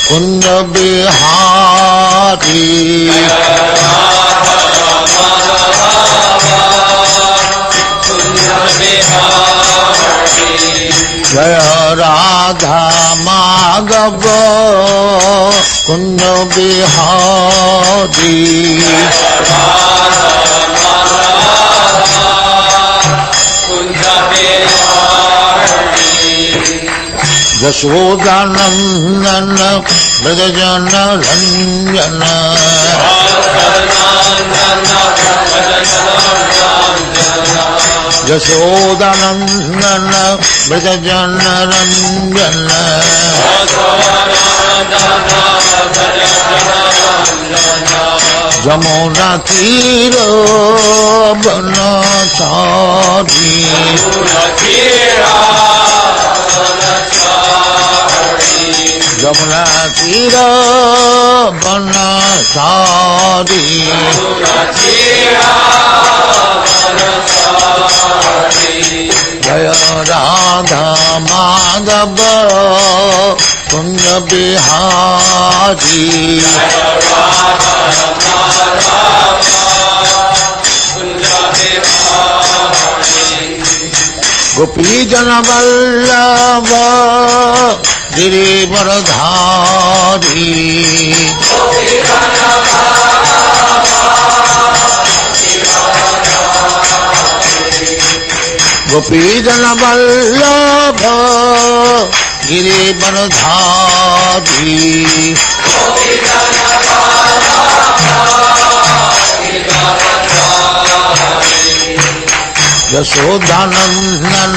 कुंज बिहारी जय राधा माधव कुंज बिहारी यशोदानंदन ब्रजजन रंजन यशोदानंदन ब्रजजन रंजन जमुना तीर बनचारी जमुना तीर बनचारी जय राधा माधव कुंज बिहारी गोपी जन वल्लभ गिरिवरधारी गोपी जन वल्लभ गिरिवरधारी यशोदानंदन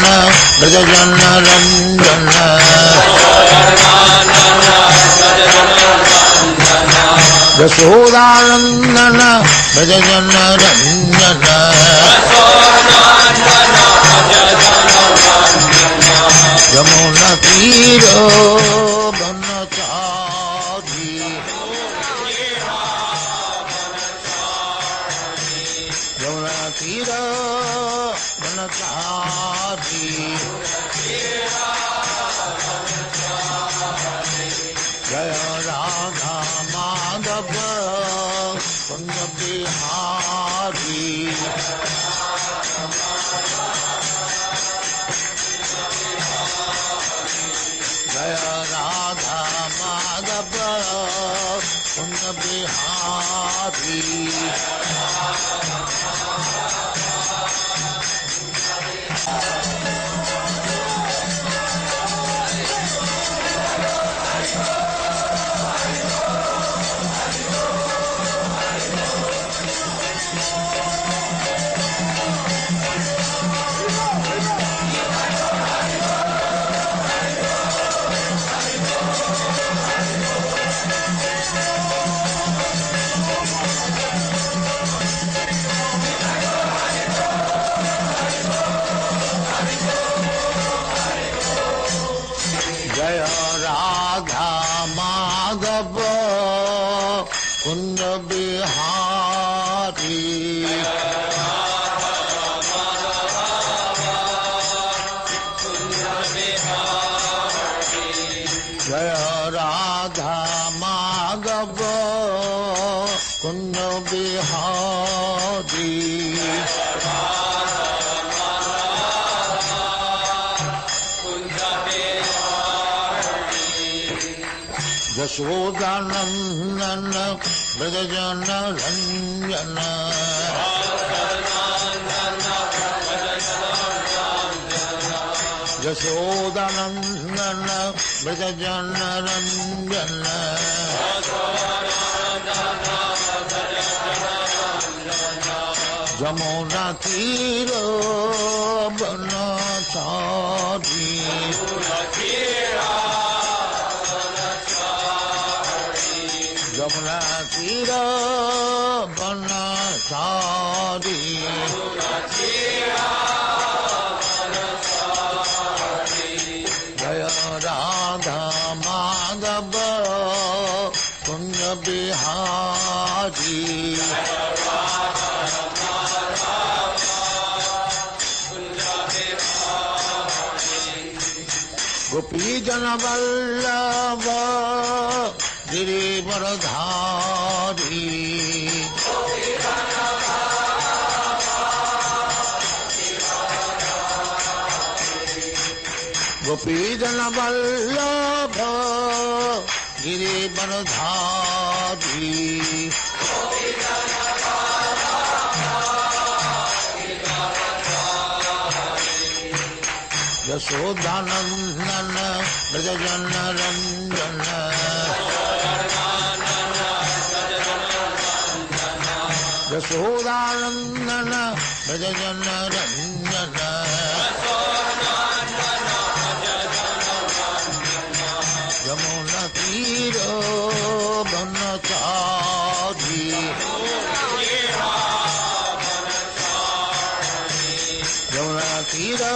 ब्रजजन रंजन यशोदानंदन ब्रजजन रंजन यमुना तीर बनचारी यमुना तीर बनचारी जय राधा माधव कुंज बिहारी जय राधा माधव कुंज बिहारी कुंज बिहारी जय राधा माधव कुंज बिहारी यशोदानंदन ब्रजजन रंजन यशोदानंदन ब्रजजन रंजन जमुना तीर बनचारी जमुना तीर बनचारी जय राधा माधव कुंज बिहारी गोपी जन Vallabh Giridvaradhari Gopijana Vallabha Giridvaradhari Yasodhanandana Brajajana Ranjana Yasodhanandana Brajajana Ranjana Yamuna Tira Banachari Yamuna Tira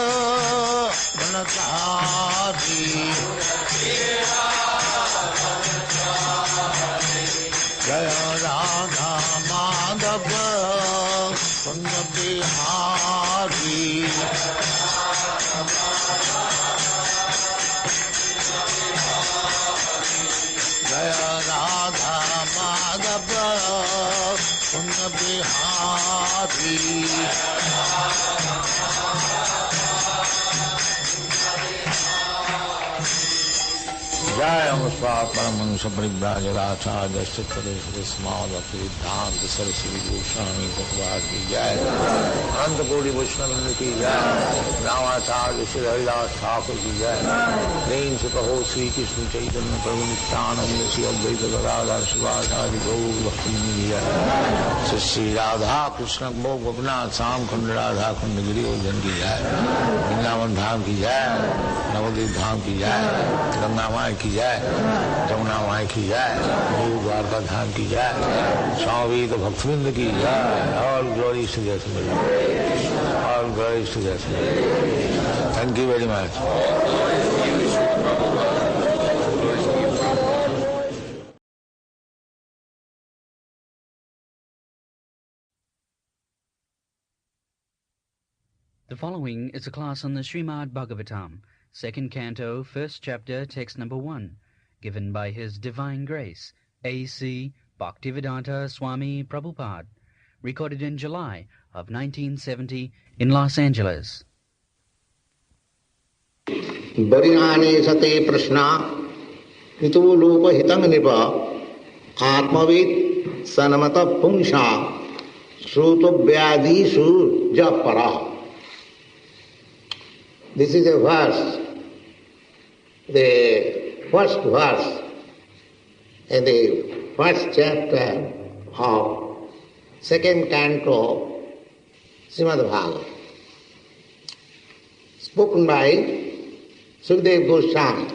Banachari Jaya Radha Madhava Kunja Bihari Jaya Radha Madhava Kunja Bihari Jai Amaspa Paramahansa Paribhrajaracharya Sittareshwara Smad Bhaktivedanta Saraswati Goswami Prabhupad ki Jai Anantapuri Vaishnava ki Jai Ramacharya Shri Haridas Thakur ki Jai Prem se kaho Sri Krishna Chaitanya Prabhu Nityananda Shri Advaita Gadadhar Shivacharya Gaur Bhaktivinoda ki Jai Shri Radha Krishna Bhog Gopinath Sam Khand Radha Khand Giri Gojan ki Jai Vrindavan Dham ki Jai Navadvip Dham ki Jai Ganga Mai की जाए जमुना माई की जाए गुरु द्वारका धाम की जाए स्वामी तो भक्तविंद की जाए और ग्लोरी टू जय श्री और ग्लोरी टू जय Shri thank you very much The following is a class on the SRIMAD Bhagavatam, second canto, first chapter, text number 1, given by His Divine Grace, A.C. Bhaktivedanta Swami Prabhupad, recorded in July of 1970 in Los Angeles. Variyane sate prashna ito lopa hitang nipa atmavid sanamata pungsha sruto vyadhishu japara. This is a verse, the first verse in the first chapter of second canto Srimad Bhagavatam, spoken by Sukadeva Goswami.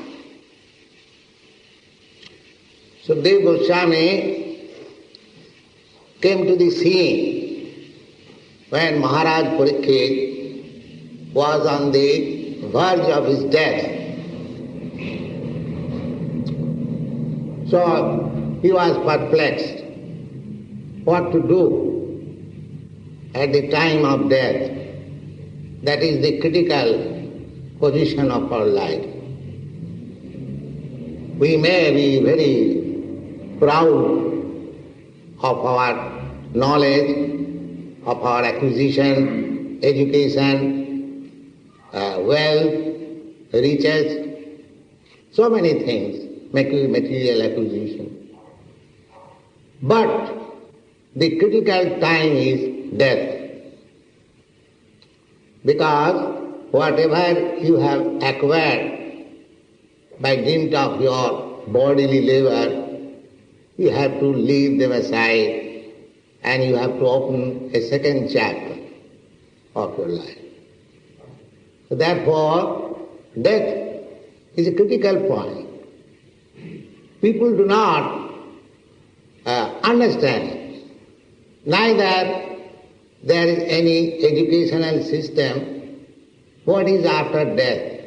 Sukadeva Goswami came to the scene when Maharaj Parikshit was on the verge of his death. So he was perplexed what to do at the time of death. That is the critical position of our life. We may be very proud of our knowledge, of our acquisition, education, wealth, riches, so many things, material acquisition. But the critical time is death. Because whatever you have acquired by dint of your bodily labor, you have to leave them aside and you have to open a second chapter of your life. So therefore, death is a critical point. People do not understand it. Neither there is any educational system what is after death.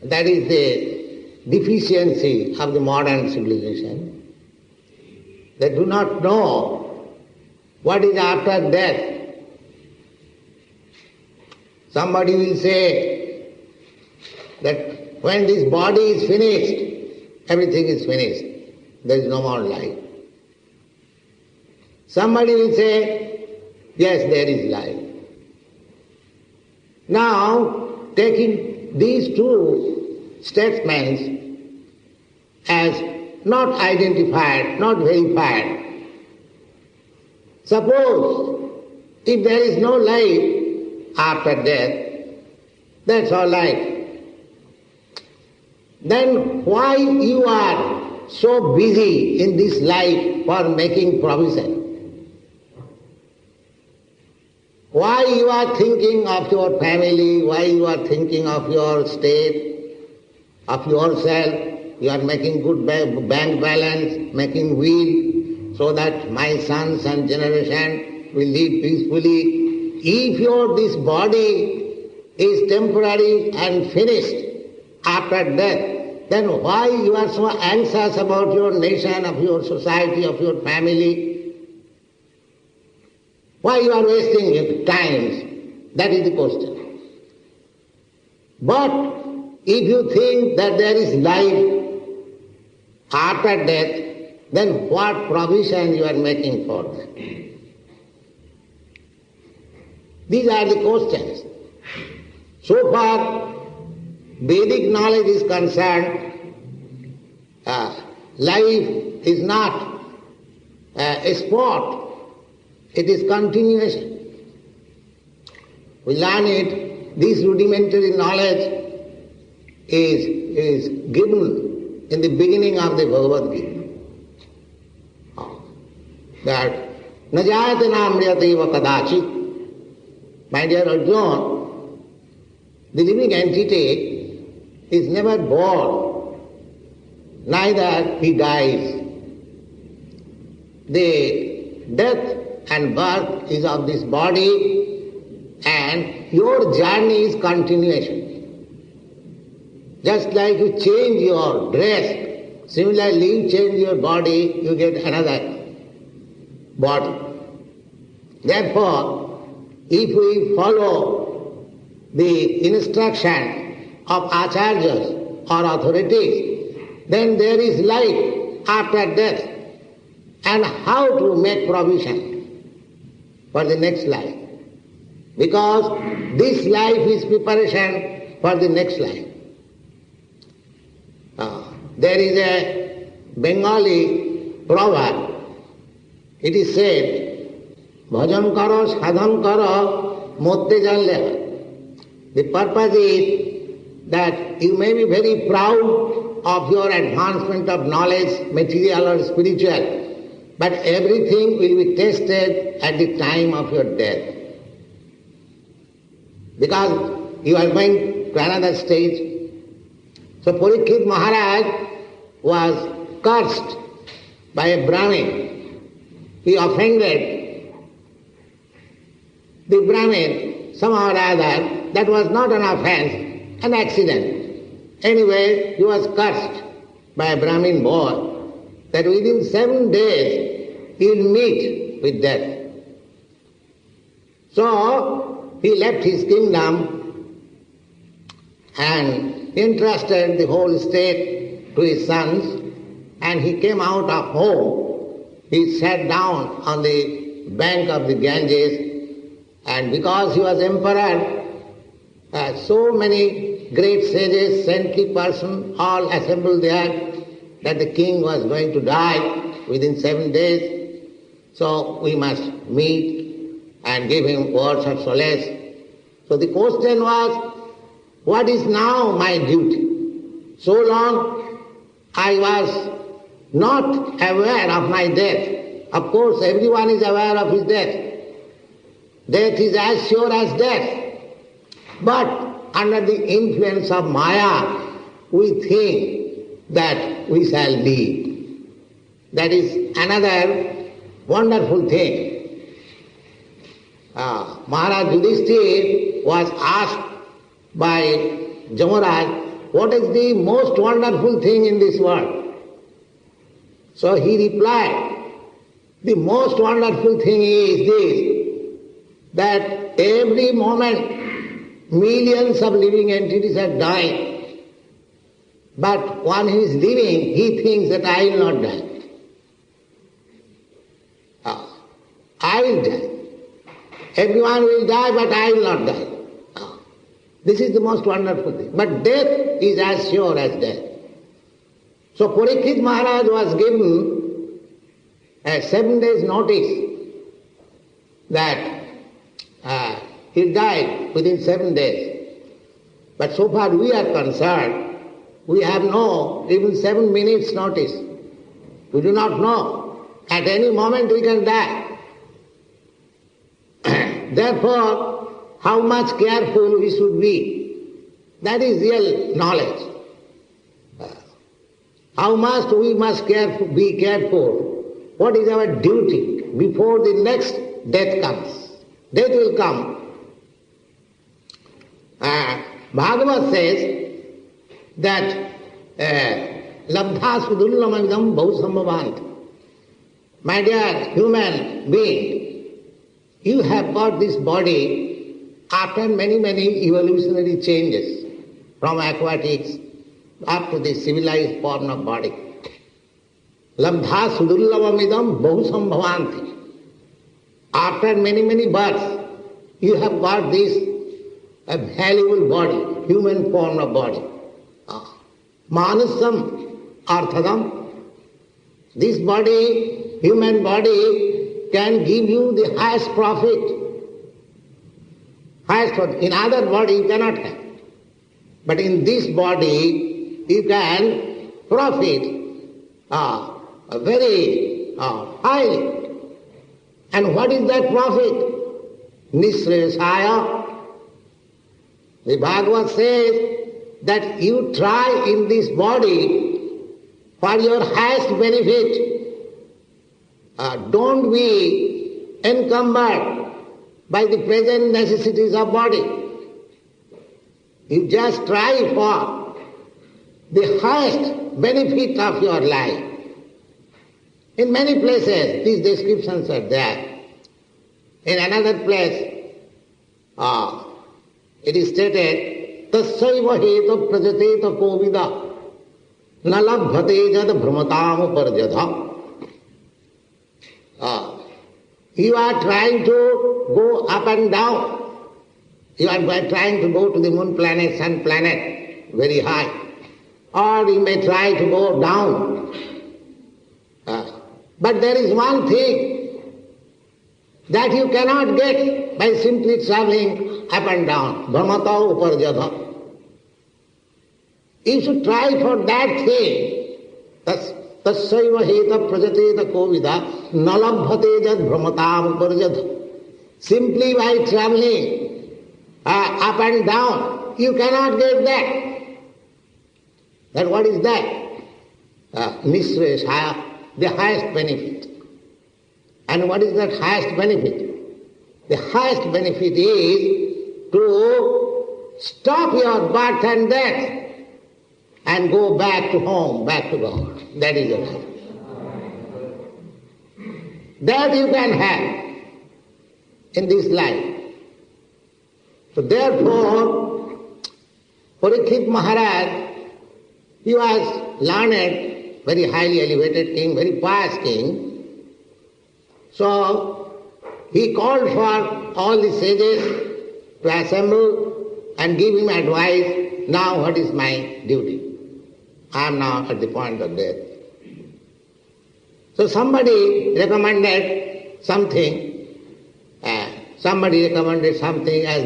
That is the deficiency of the modern civilization. They do not know what is after death. Somebody will say that when this body is finished, everything is finished. There is no more life. Somebody will say, yes, there is life. Now, taking these two statements as not identified, not verified, suppose if there is no life after death, that's all right. Then why you are so busy in this life for making provision? Why you are thinking of your family, why you are thinking of your state, of yourself? You are making good bank balance, making will, so that my sons and generation will live peacefully. If this body is temporary and finished after death, then why you are so anxious about your nation, of your society, of your family? Why you are wasting your time? That is the question. But if you think that there is life after death, then what provision you are making for that? These are the questions. So far, Vedic knowledge is concerned, life is not a sport. It is continuation. We learn it, this rudimentary knowledge is given in the beginning of the Bhagavad Gita. That najayate namriyate va kadachit. My dear Arjuna, the living entity is never born, neither he dies. The death and birth is of this body, and your journey is continuation. Just like you change your dress, similarly you change your body, you get another body. Therefore, if we follow the instruction of acharyas or authorities, then there is life after death, and how to make provision for the next life. Because this life is preparation for the next life. There is a Bengali proverb. It is said, bhajan karo, sadhan karo, motte janle. The purpose is that you may be very proud of your advancement of knowledge, material or spiritual, but everything will be tested at the time of your death. Because you are going to another stage. So Parikshit Maharaj was cursed by a Brahmin. He offended the Brahmin somehow or other. That was not an offense, an accident. Anyway, he was cursed by a Brahmin boy that within 7 days he will meet with death. So he left his kingdom and entrusted the whole state to his sons, and he came out of home. He sat down on the bank of the Ganges, and because he was emperor, so many great sages, saintly persons, all assembled there, that the king was going to die within 7 days. So we must meet and give him words of solace. So the question was, what is now my duty? So long I was not aware of my death. Of course, everyone is aware of his death. Death is as sure as death. But under the influence of Maya, we think that we shall live. That is another wonderful thing. Maharaj Yudhishthira was asked by Jamaraj, what is the most wonderful thing in this world? So he replied, the most wonderful thing is this, that every moment millions of living entities are dying. But when he is living, he thinks that I will not die. I will die. Everyone will die, but I will not die. This is the most wonderful thing. But death is as sure as death. So Parikshit Maharaj was given a 7 days notice that he died within 7 days. But so far we are concerned, we have no even 7 minutes notice. We do not know. At any moment we can die. Therefore, how much careful we should be. That is real knowledge. How much we must be careful. What is our duty before the next death comes. Death will come. Bhagavad says that labdha sudullamamidam bahusambhavant. My dear human being, you have got this body after many evolutionary changes from aquatics up to the civilized form of body. Labdha sudullamamidam bahusambhavanti. After many births, you have got this a valuable body, human form of body. Manasam arthadam. This body, human body, can give you the highest profit. In other body you cannot have. But in this body you can profit very highly. And what is that profit? Nisrayasaya. The Bhagavad says that you try in this body for your highest benefit. Don't be encumbered by the present necessities of body. You just try for the highest benefit of your life. In many places these descriptions are there. In another place it is stated, Tassaiva heta prajateta kovida nalabhate jad brahmatam parjadha. You are trying to go up and down. You are trying to go to the moon planet, sun planet, very high. Or you may try to go down. But there is one thing that you cannot get by simply traveling up and down. Brahmata uparjadha. You should try for that thing. Tassaiva heta prajateta kovida nalabhate jad brahmatam uparjadha. Simply by traveling up and down, you cannot get that. Then what is that? Nisrayasaya, the highest benefit. And what is that highest benefit? The highest benefit is to stop your birth and death and go back to home, back to God. That is your life. That you can have in this life. So therefore, Parikshit Maharaj, he was learned, very highly elevated king, very pious king. So he called for all the sages to assemble and give him advice. Now what is my duty? I am now at the point of death. So somebody recommended something. As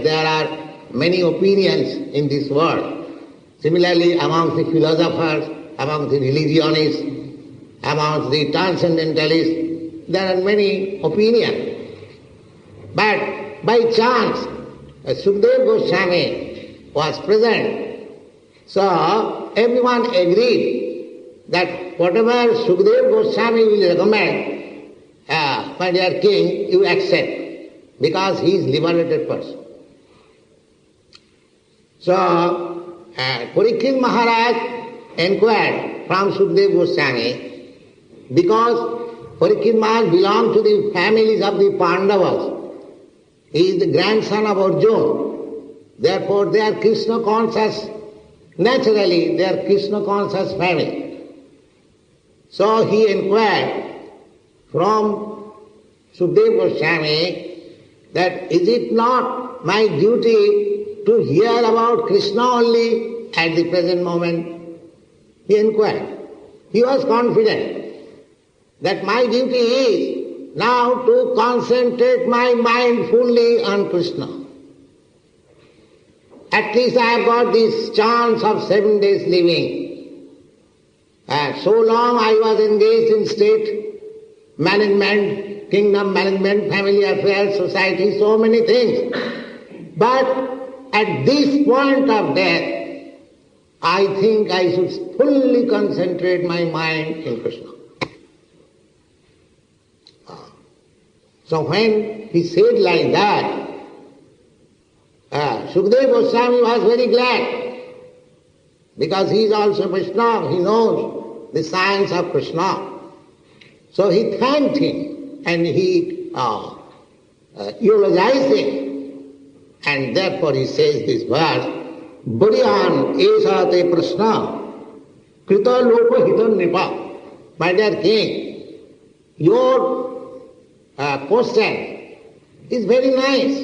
there are many opinions in this world. Similarly, among the philosophers, among the religionists, among the transcendentalists, there are many opinions. But by chance, Sukadeva Goswami was present. So everyone agreed that whatever Sukadeva Goswami will recommend, my dear king, you accept, because he is liberated person. So Parikshit Maharaj inquired from Sukadeva Goswami, because Parikshit Maharaj belonged to the families of the Pandavas. He is the grandson of Arjuna. Therefore they are Krishna conscious Naturally, they are Krishna conscious family. So he inquired from Sukadeva Goswami that is it not my duty to hear about Krishna only at the present moment? He inquired. He was confident that my duty is now to concentrate my mind fully on Krishna. At least I have got this chance of 7 days living. So long I was engaged in state management, kingdom management, family affairs, society, so many things. But at this point of death, I think I should fully concentrate my mind in Krishna. So when he said like that, Sukadeva Goswami was very glad, because he is also Vaishnava, he knows the science of Krishna. So he thanked him and he eulogized him, and therefore he says this verse, Bhuriyan esha te prashna krita lopa hitam nipa. My dear king, your question is very nice.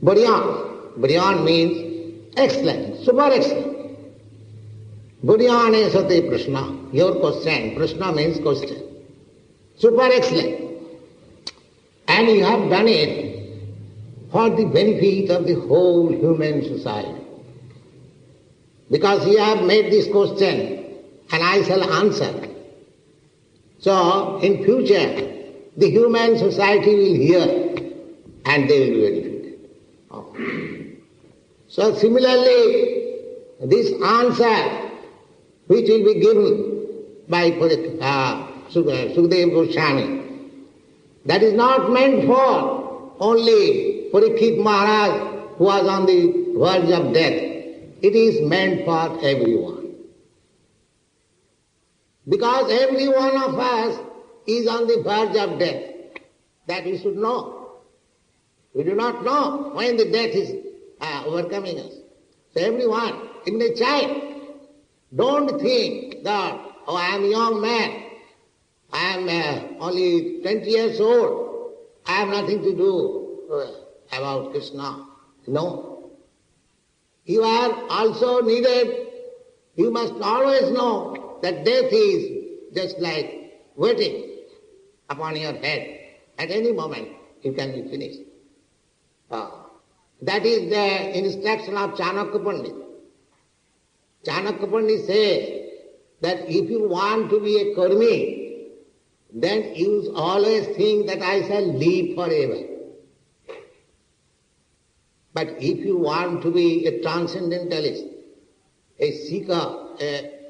Bhuriyan means excellent, super excellent. Bhuriyan esha te prashna. Your question, prashna means question. Super excellent. And you have done it for the benefit of the whole human society. Because you have made this question and I shall answer. So in future the human society will hear and they will be benefited. So similarly, this answer which will be given by Sukadeva Goswami, that is not meant for only Parikshit Maharaj who was on the verge of death. It is meant for everyone. Because every one of us is on the verge of death. That we should know. We do not know when the death is overcoming us. So everyone, even a child, don't think that, oh, I am a young man, I am only 20 years old, I have nothing to do about Krishna. No. You are also needed, you must always know that death is just like waiting upon your head. At any moment it can be finished. That is the instruction of Chanakya Pandit. Chanakya Pandit says that if you want to be a karmi, then you always think that I shall live forever. But if you want to be a transcendentalist, a seeker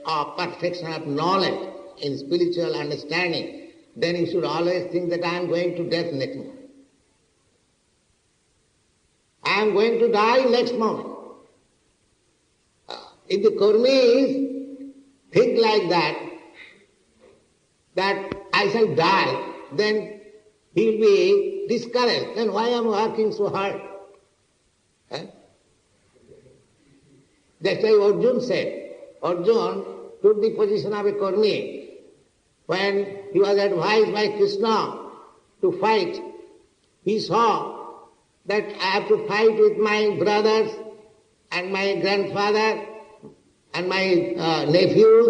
of perfection of knowledge in spiritual understanding, then you should always think that I am going to death next moment. I am going to die next moment. If the karmis think like that I shall die, then he will be discouraged. Then why am I working so hard? That's why Arjuna said, Arjuna took the position of a karmi. When he was advised by Krishna to fight, he saw that I have to fight with my brothers and my grandfather and my nephews.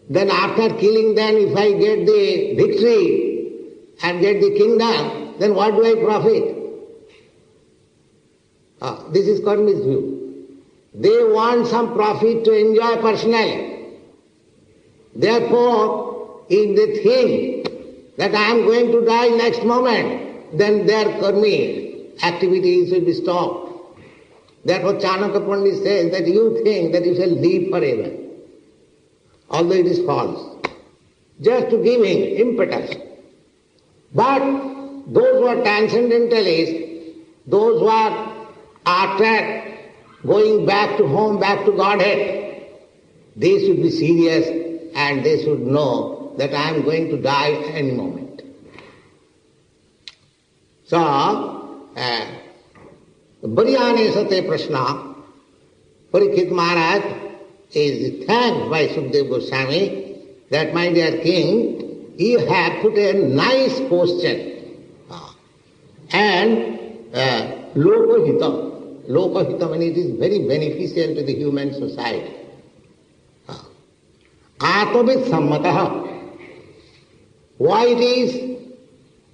Then after killing them, if I get the victory and get the kingdom, then what do I profit? This is karmi's view. They want some profit to enjoy personally. Therefore, if they think that I am going to die next moment, then their karmi activities will be stopped. Therefore, Chanakya Pandit says that you think that you shall live forever, although it is false, just to give him impetus. But those who are transcendentalists, those who are after going back to home, back to Godhead, they should be serious and they should know that I am going to die any moment. So, Bhariyane Sate Prashna, Parikshit Maharaj is thanked by Sukadeva Goswami that, my dear king, you have put a nice question. And Lokahitam. Lokahitam, and it is very beneficial to the human society. Atmavit sammataha. Why it is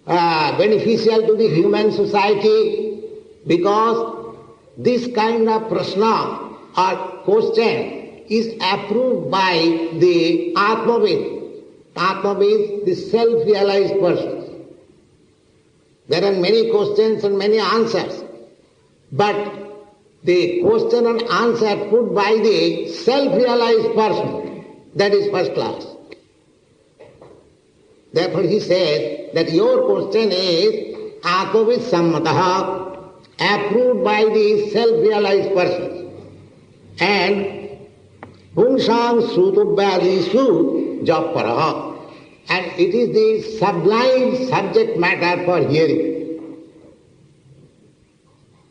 beneficial to the human society? Because this kind of prashna or question is approved by the Atmavid. Atmavid, the self-realized person. There are many questions and many answers, but the question and answer put by the self-realized person, that is first class. Therefore he says that your question is Atmavid sammataha, approved by the self-realized person. And Pungsang Srutubhyadishu Japaraha. And it is the sublime subject matter for hearing.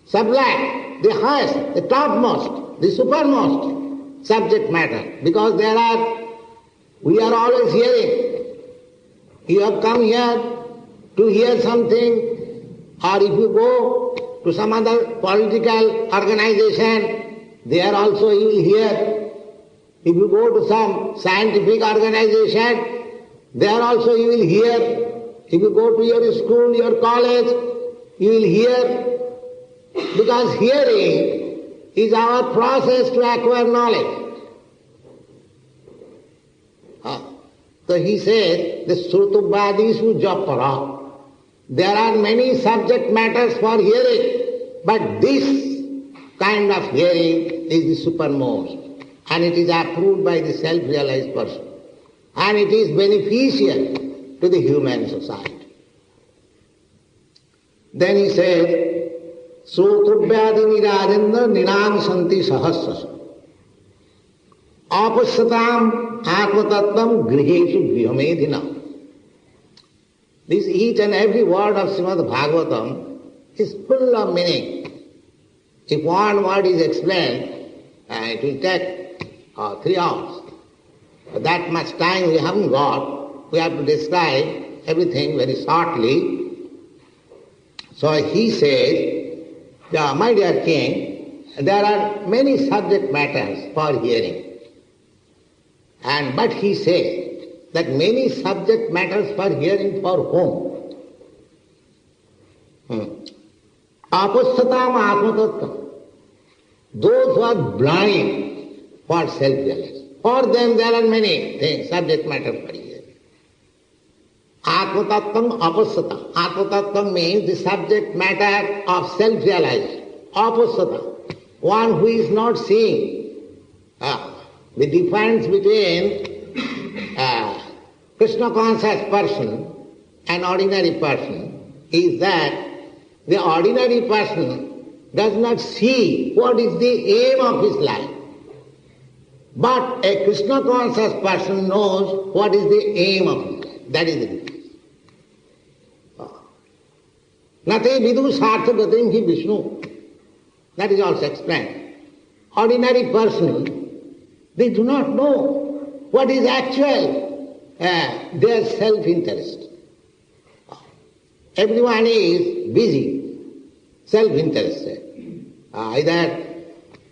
Sublime, the highest, the topmost, the supermost subject matter. Because we are always hearing. You have come here to hear something, or if you go to some other political organization, there also you will hear. If you go to some scientific organization, there also you will hear. If you go to your school, your college, you will hear. Because hearing is our process to acquire knowledge. So he says, the Srutubhyadishu Japara. There are many subject matters for hearing, but this kind of hearing is the supermost. And it is approved by the self-realized person. And it is beneficial to the human society. Then he said, Srutubhyadi nirajendra ninam santi sahasrasa. Apasyatam atmatattvam griheshu grihomedhina. This each and every word of SRIMAD Bhagavatam is full of meaning. If one word is explained, it will take 3 hours. But that much time we haven't got. We have to describe everything very shortly. So he says, my dear king, there are many subject matters for hearing. But he says that many subject matters for hearing for whom? Apasyatam atmatattvam. Those who are blind for self-realization. For them there are many things, subject matter for hearing. Atmatattvam apasyatam. Atmatattvam means the subject matter of self-realization. Apasyatam. One who is not seeing. The difference between Krishna conscious person and ordinary person is that the ordinary person does not see what is the aim of his life. But a Krishna conscious person knows what is the aim of his life. That is the difference. Nate vidu sarthagatim hi Vishnu. That is also explained. Ordinary person, they do not know what is actual their self-interest. Everyone is busy, self-interested, either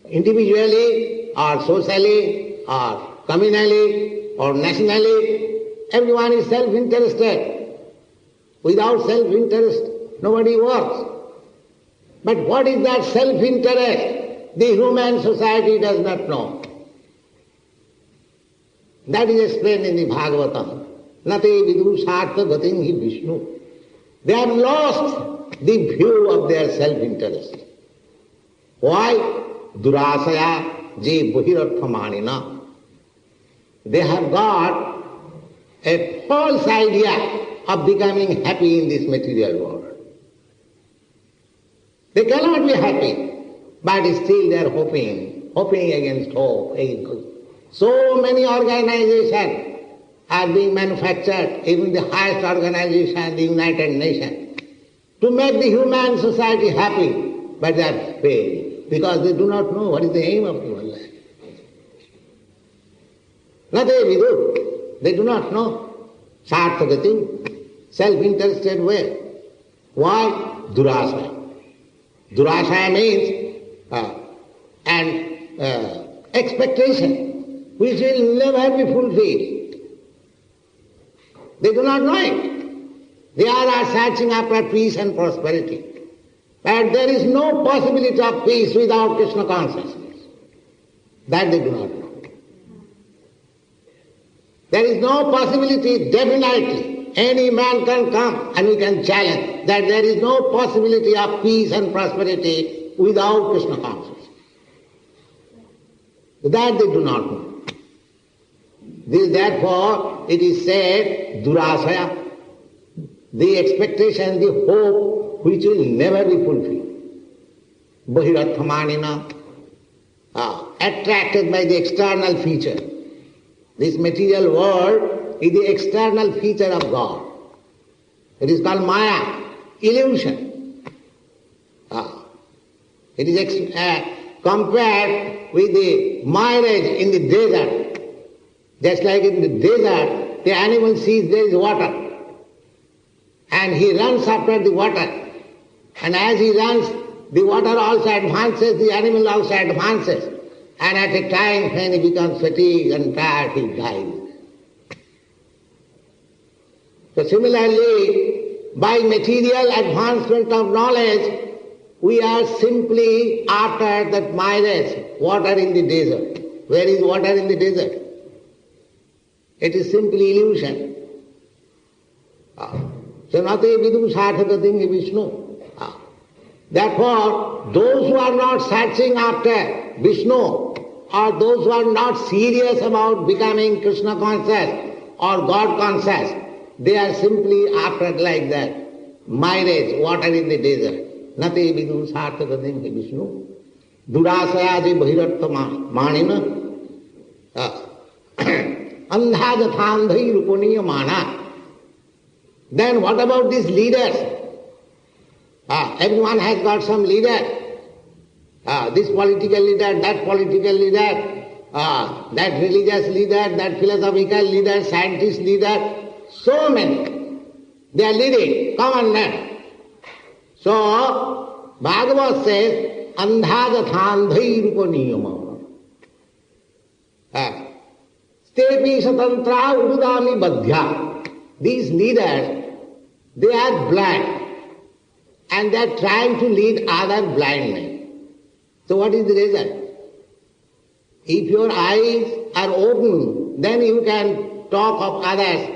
individually or socially or communally or nationally. Everyone is self-interested. Without self-interest, nobody works. But what is that self-interest? The human society does not know. That is explained in the Bhagavatam. Nate vidu sartha gatim hi Vishnu. They have lost the view of their self-interest. Why? Durasaya je bahirarthamanina. They have got a false idea of becoming happy in this material world. They cannot be happy, but still they are hoping against hope. So many organizations are being manufactured, even the highest organization, the United Nations, to make the human society happy, but they are failing. because they do not know what is the aim of human life. Nate vidu, they do not know. Sarthagatim, self-interested way. Why? Durasaya. Durasaya means an expectation which will never be fulfilled. They do not know it. They are searching after peace and prosperity. But there is no possibility of peace without Krishna consciousness. That they do not know. There is no possibility, definitely. Any man can come and we can challenge that there is no possibility of peace and prosperity without Krishna consciousness. That they do not know. Therefore, it is said, Durasaya, the expectation, the hope which will never be fulfilled. Bhahirathamanina, attracted by the external feature. This material world is the external feature of God. It is called Maya, illusion. It is compared with the mirage in the desert. Just like in the desert, the animal sees there is water. And he runs after the water. And as he runs, the water also advances, the animal also advances. And at a time when he becomes fatigued and tired, he dies. So similarly, by material advancement of knowledge, we are simply after that mirage, water in the desert. Where is water in the desert? It is simply illusion. So nate vidu sarthagatim Vishnu. Therefore, those who are not searching after Vishnu, or those who are not serious about becoming Krishna conscious or God conscious, they are simply after like that, mirage, water in the desert. Nate vidu sarthagatim Vishnu. Durasayadi bhahiratma manina. Andhagathandhai rupaniya mana. Then what about these leaders? Everyone has got some leader. This political leader, that political leader, that religious leader, that philosophical leader, scientist leader, so many. They are leading common men. So, Bhagavad says, Andhagathandhai rupaniyama. Stepi satantra urudami badhya. These leaders, they are blind. And they are trying to lead other blind men. So what is the result? If your eyes are open, then you can talk of others,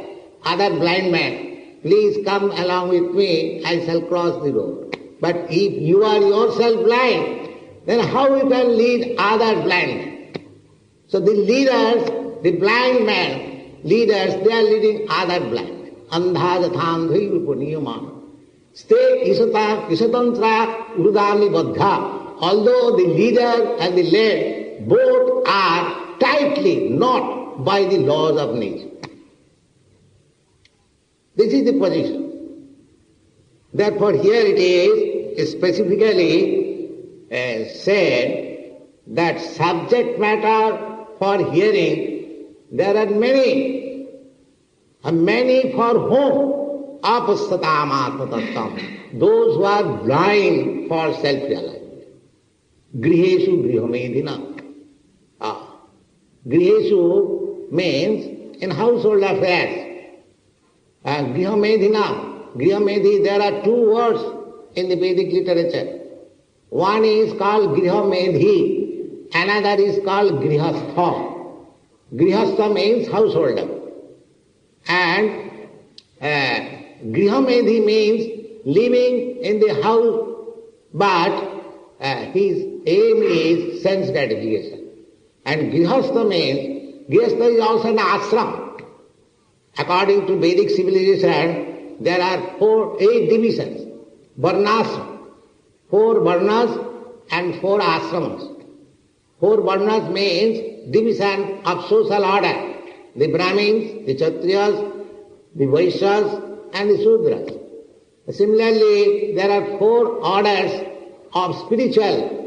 other blind men. Please come along with me, I shall cross the road. But if you are yourself blind, then how you can lead other blind men? So the leaders, the blind men, leaders, they are leading other blind men. Andhagathandhai rupaniyamana. Stay isatantra urudami badha. Although the leader and the led both are tightly knot by the laws of nature. This is the position. Therefore here it is specifically said that subject matter for hearing, there are many for whom apastatam atmatattam, those who are blind for self-realization. Griheshu grihamedhina. Griheshu means in household affairs. Grihamedhina. Grihamedhi, there are two words in the Vedic literature. One is called grihamedhi, another is called grihastha. Grihastha means householder. And grihamedhi means living in the house, but his aim is sense gratification. And grihastha means, grihastha is also an ashram. According to Vedic civilization, there are 8 divisions. Varnashram, 4 varnas and 4 ashramas. 4 varnas means division of social order. The Brahmins, the Kshatriyas, the Vaishyas and the Sudras. Similarly, there are 4 orders of spiritual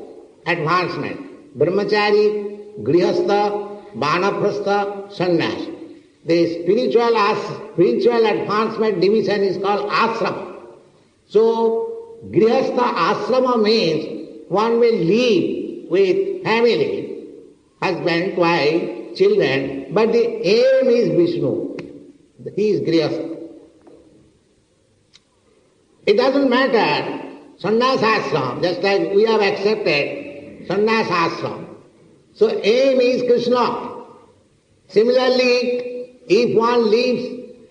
advancement. Brahmachari, Grihastha, Vanaprastha, Sannyas. The spiritual advancement division is called ashrama. So, Grihastha ashrama means one will live with family, husband, wife, children, but the aim is Vishnu. He is Grihastha. It doesn't matter, sannyas ashram, just like we have accepted sannyas ashram. So aim is Krishna. Similarly, if one lives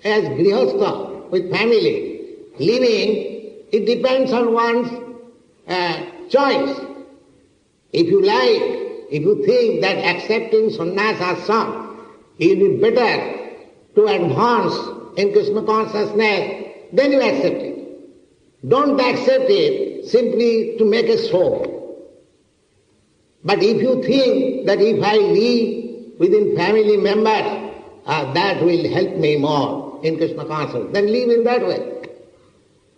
as grihastha with family, living, it depends on one's choice. If you like, if you think that accepting sannyas ashram it will be better to advance in Krishna consciousness, then you accept it. Don't accept it simply to make a show. But if you think that if I live within family members, that will help me more in Krishna consciousness, then live in that way.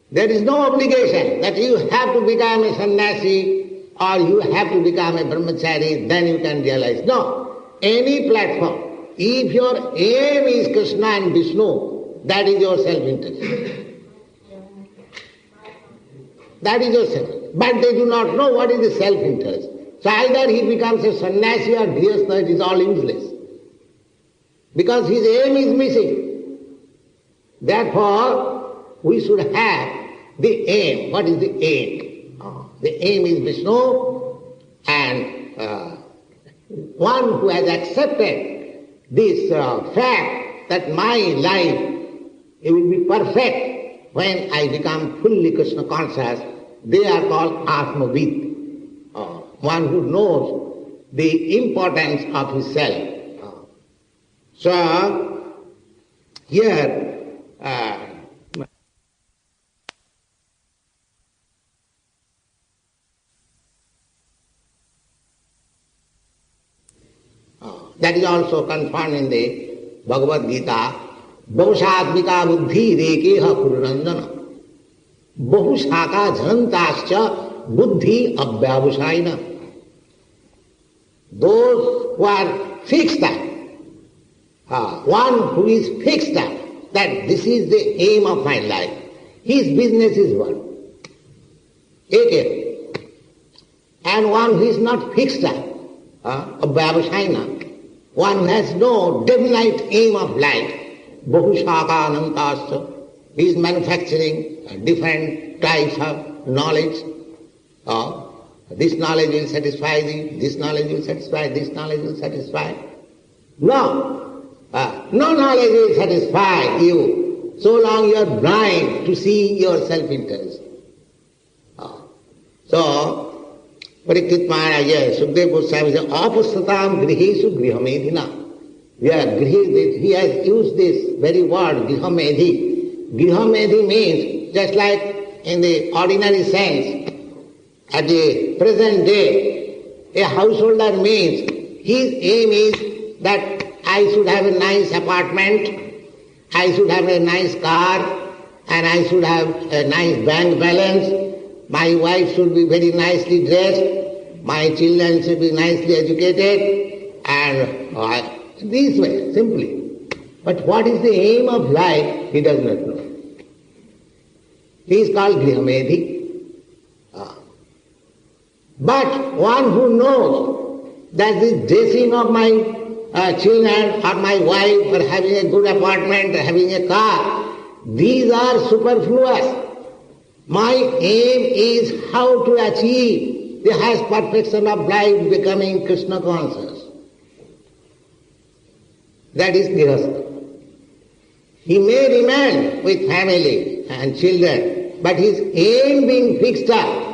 There is no obligation that you have to become a sannyasi or you have to become a brahmachari, then you can realize. No, any platform. If your aim is Krishna and Vishnu, that is your self-interest. That is your self. But they do not know what is the self-interest. So either he becomes a sannyasi or grihastha, it is all useless. Because his aim is missing. Therefore, we should have the aim. What is the aim? The aim is Vishnu, and one who has accepted this fact that my life it will be perfect when I become fully Krishna conscious, they are called Atmavid. One who knows the importance of his self. So, here, that is also confirmed in the Bhagavad Gita. Bahushatmika buddhi rekeha puranjana. Bahushaka janantascha buddhi abhyavushaina. Those who are fixed up, one who is fixed up, that this is the aim of my life. His business is what? Ek. And one who is not fixed up, abhyavushaina, one who has no definite aim of life, Bahushaka anantascha, he is manufacturing different types of knowledge. This knowledge will satisfy thee, this knowledge will satisfy, this knowledge will satisfy. No, no knowledge will satisfy you so long you are blind to see your self-interest. So, Parikshit Maharaj, Sukdev Goswami says, Apustatam grihesu grihamedhina. He has used this very word, grihamedhi. Grihamedhi means, just like in the ordinary sense, at the present day, a householder means his aim is that I should have a nice apartment, I should have a nice car, and I should have a nice bank balance, my wife should be very nicely dressed, my children should be nicely educated, and this way, simply. But what is the aim of life, he does not know. He is called grihamedhi. But one who knows that the dressing of my children or my wife or having a good apartment or having a car, these are superfluous. My aim is how to achieve the highest perfection of life, becoming Krishna conscious. That is grihastha. He may remain with family and children, but his aim being fixed up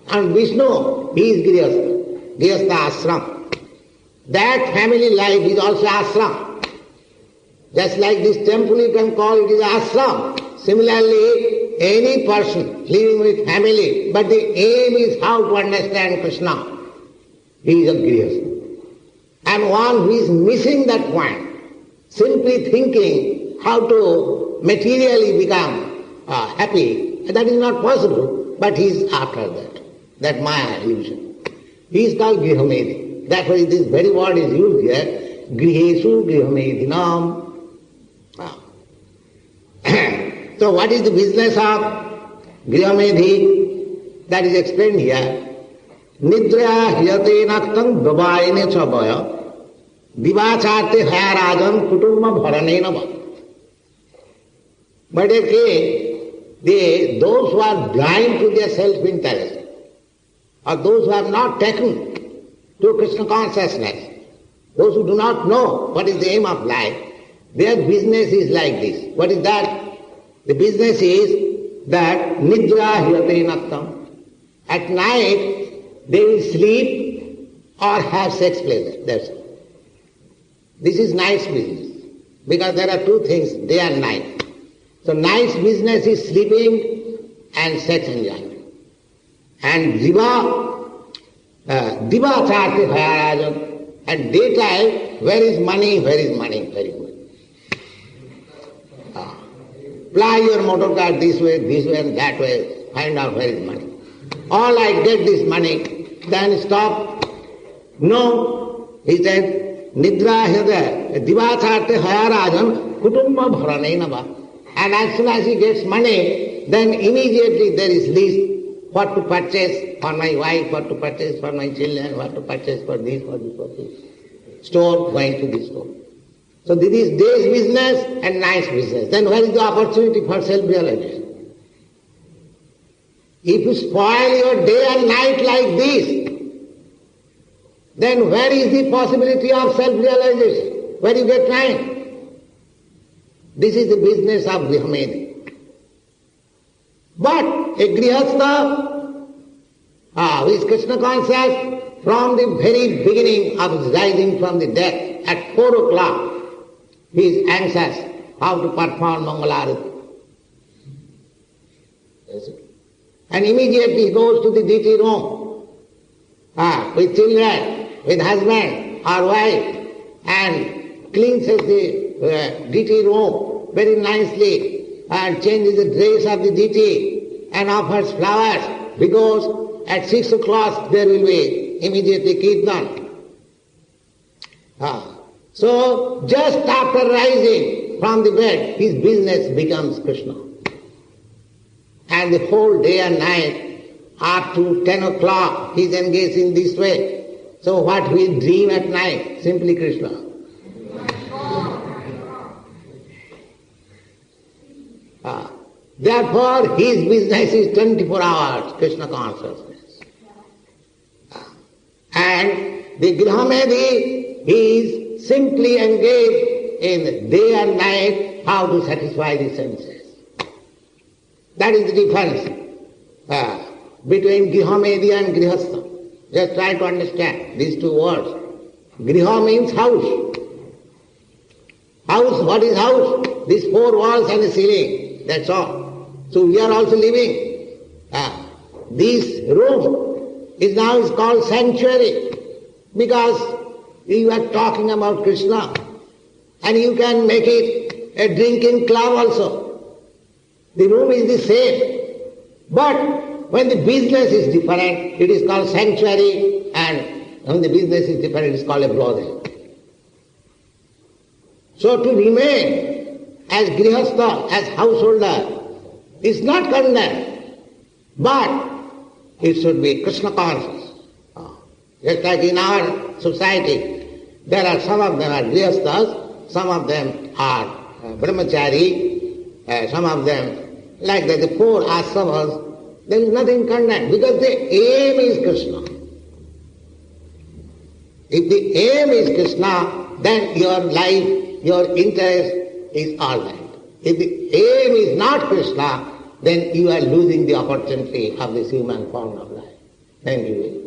on Vishnu, he is grihastha. Grihastha ashram. That family life is also ashram. Just like this temple you can call it is ashram. Similarly, any person living with family, but the aim is how to understand Krishna, he is a grihastha. And one who is missing that point, simply thinking how to materially become happy, that is not possible, but he is after that Maya illusion. He is called Grihamedhi. That's why this very word is used here, Grihesu Grihamedhinam. So what is the business of Grihamedhi? That is explained here. Nidra hyate naktam babayane chabaya divacharte hayarajan kutumma bharanena va. But those who are blind to their self-interest, or those who have not taken to Krishna consciousness, those who do not know what is the aim of life, their business is like this. What is that? The business is that nidra hyate naktam. At night they will sleep or have sex pleasure. That's all. This is night's business. Because there are two things, day and night. So night's business is sleeping and sex enjoyment. And diva charte bhayarajan. And daytime, where is money? Where is money? Very good. Ply your motor car this way and that way, find out where is money. All I get this money, then stop. No, he said, Nidra hida, divacharte hayarajan, kutumma bharanena va. And as soon as he gets money, then immediately there is list, what to purchase for my wife, what to purchase for my children, what to purchase for this, for this, for this. Store, going to this store. So this is day's business and night's business. Then where is the opportunity for self-realization? If you spoil your day and night like this, then where is the possibility of self-realization? Where you get time? This is the business of Grihamedhi. But a Grihastha, who is Krishna conscious from the very beginning of his rising from the death at 4 o'clock, he is anxious how to perform Mangalarati. And immediately he goes to the deity room with children, with husband or wife, and cleanses the deity room very nicely and changes the dress of the deity and offers flowers, because at 6 o'clock there will be immediately kirtan. So just after rising from the bed, his business becomes Krishna. And the whole day and night, up to 10 o'clock, he is engaged in this way. So what we dream at night? Simply Krishna. Therefore, his business is 24 hours, Krishna consciousness. And the Grihamedhi is simply engaged in day and night how to satisfy the senses. That is the difference between Grihamedhi and Grihastha. Just try to understand these two words. Griha means house. House, what is house? These 4 walls and a ceiling, that's all. So we are also living. This room is now called sanctuary, because you are talking about Krishna, and you can make it a drinking club also. The room is the same. But when the business is different, it is called sanctuary, and when the business is different, it is called a brothel. So to remain as Grihastha, as householder, is not condemned, but it should be Krishna conscious. Just like in our society, there are some of them are Grihasthas, some of them are Brahmachari, some of them, like that, the 4 ashramas, there is nothing condemned, because the aim is Krishna. If the aim is Krishna, then your life, your interest is all right. If the aim is not Krishna, then you are losing the opportunity of this human form of life. Thank you.